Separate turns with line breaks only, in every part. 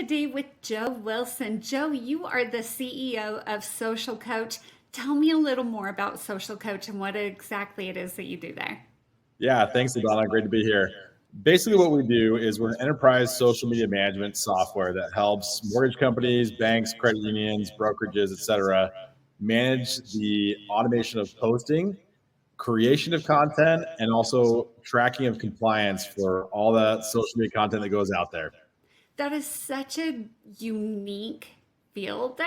today with Joe Wilson. Joe, you are the CEO of Social Coach. Tell me a little more about Social Coach and what exactly it is that you do there.
Yeah, thanks, Adana. Great to be here. Basically, what we do is we're an enterprise social media management software that helps mortgage companies, banks, credit unions, brokerages, et cetera, manage the automation of posting, creation of content, and also tracking of compliance for all that social media content that goes out there.
That is such a unique field.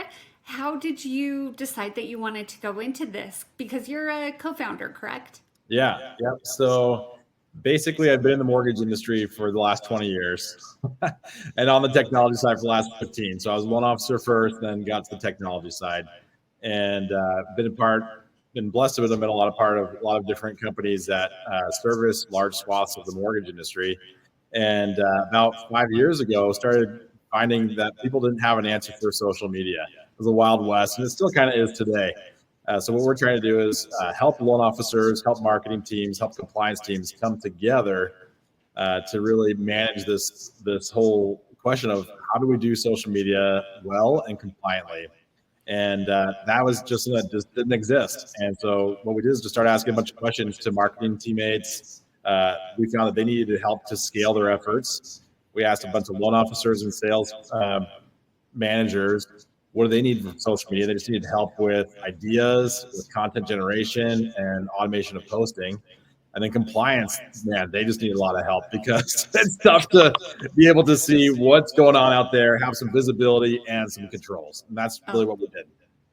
How did you decide that you wanted to go into this? Because you're a co founder, correct?
Yeah, yep. So basically, I've been in the mortgage industry for the last 20 years and on the technology side for the last 15. So I was a loan officer first, then got to the technology side and been blessed to have been a lot of part of a lot of different companies that service large swaths of the mortgage industry. And about 5 years ago, started finding that people didn't have an answer for social media. It was a wild west, and it still kind of is today. So what we're trying to do is help loan officers, help marketing teams, help compliance teams come together to really manage this whole question of how do we do social media well and compliantly. And that was just something that just didn't exist. And so what we did is just start asking a bunch of questions to marketing teammates. We found that they needed help to scale their efforts. We asked a bunch of loan officers and sales managers, what do they need from social media? They just need help with ideas, with content generation and automation of posting. And then compliance, man, they just need a lot of help because it's tough to be able to see what's going on out there, have some visibility and some controls. And that's really what we did.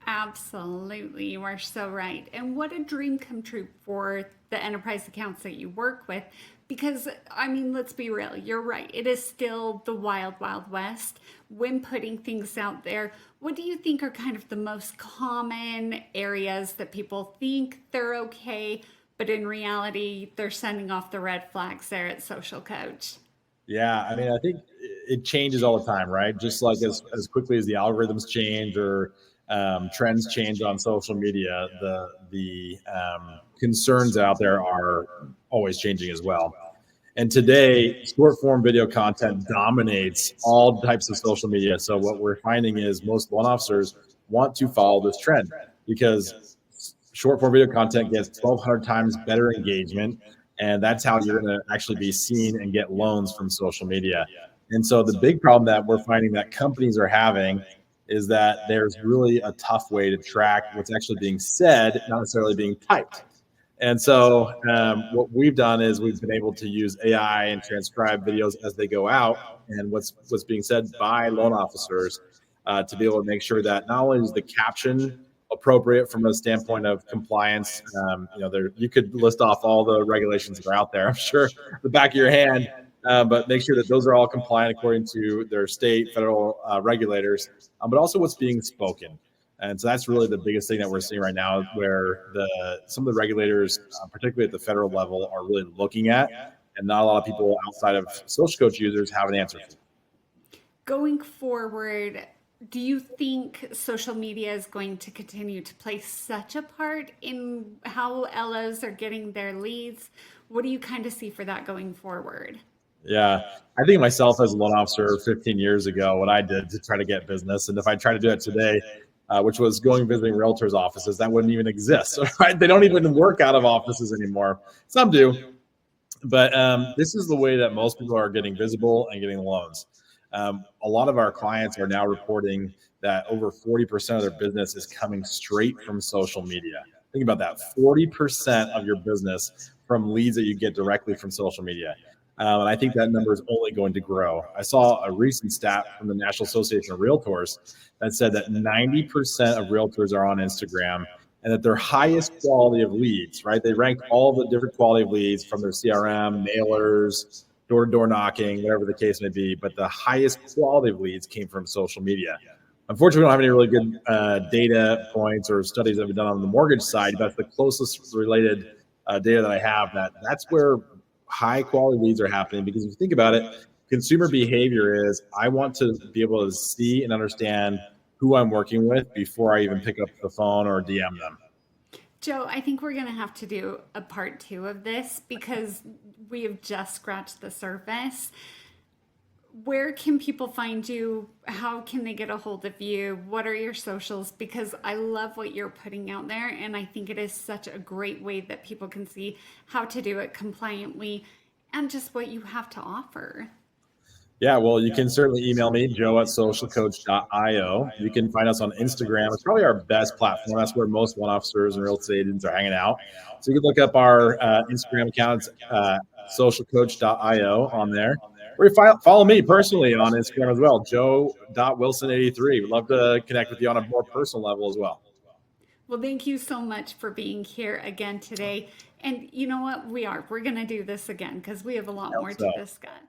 Absolutely. You are so right. And what a dream come true for the enterprise accounts that you work with. Because, I mean, let's be real, you're right. It is still the wild, wild west when putting things out there. What do you think are kind of the most common areas that people think they're okay, but in reality, they're sending off the red flags there at Social Coach?
Yeah, I mean, I think it changes all the time, right? Just like as quickly as the algorithms change or trends change on social media, the concerns out there are always changing as well. And today, short form video content dominates all types of social media. So what we're finding is most loan officers want to follow this trend because short form video content gets 1,200 times better engagement. And that's how you're going to actually be seen and get loans from social media. And so the big problem that we're finding that companies are having is that there's really a tough way to track what's actually being said, not necessarily being typed. And so what we've done is we've been able to use AI and transcribe videos as they go out and what's being said by loan officers to be able to make sure that not only is the caption appropriate from a standpoint of compliance, you could list off all the regulations that are out there, I'm sure, the back of your hand, but make sure that those are all compliant according to their state, federal regulators, but also what's being spoken. And so that's really the biggest thing that we're seeing right now, where some of the regulators, particularly at the federal level, are really looking at, and not a lot of people outside of Social Coach users have an answer for.
Going forward, do you think social media is going to continue to play such a part in how LOs are getting their leads? What do you kind of see for that going forward?
Yeah, I think myself as a loan officer 15 years ago, what I did to try to get business, and if I try to do it today, which was going visiting realtors' offices, that wouldn't even exist. Right? They don't even work out of offices anymore. Some do, but this is the way that most people are getting visible and getting loans. A lot of our clients are now reporting that over 40% of their business is coming straight from social media. Think about that, 40% of your business from leads that you get directly from social media. And I think that number is only going to grow. I saw a recent stat from the National Association of Realtors that said that 90% of realtors are on Instagram and that their highest quality of leads, right? They ranked all the different quality of leads from their CRM, mailers, door-to-door knocking, whatever the case may be, but the highest quality of leads came from social media. Unfortunately, we don't have any really good data points or studies that have been done on the mortgage side. That's the closest related data that I have. That's where high quality leads are happening, because if you think about it, consumer behavior is I want to be able to see and understand who I'm working with before I even pick up the phone or DM them.
Joe, I think we're going to have to do a part two of this because we have just scratched the surface. where can people find you? How can they get a hold of you? What are your socials? Because I love what you're putting out there, and I think it is such a great way that people can see how to do it compliantly and just what you have to offer.
Yeah, well, you can certainly email me, joe@socialcoach.io. You can find us on Instagram. It's probably our best platform. That's where most loan officers and real estate agents are hanging out. So you can look up our Instagram account, socialcoach.io on there. Or you follow me personally on Instagram as well, joe.wilson83. We'd love to connect with you on a more personal level as well.
Well, thank you so much for being here again today. And you know what? We're going to do this again because we have a lot more to
So
discuss.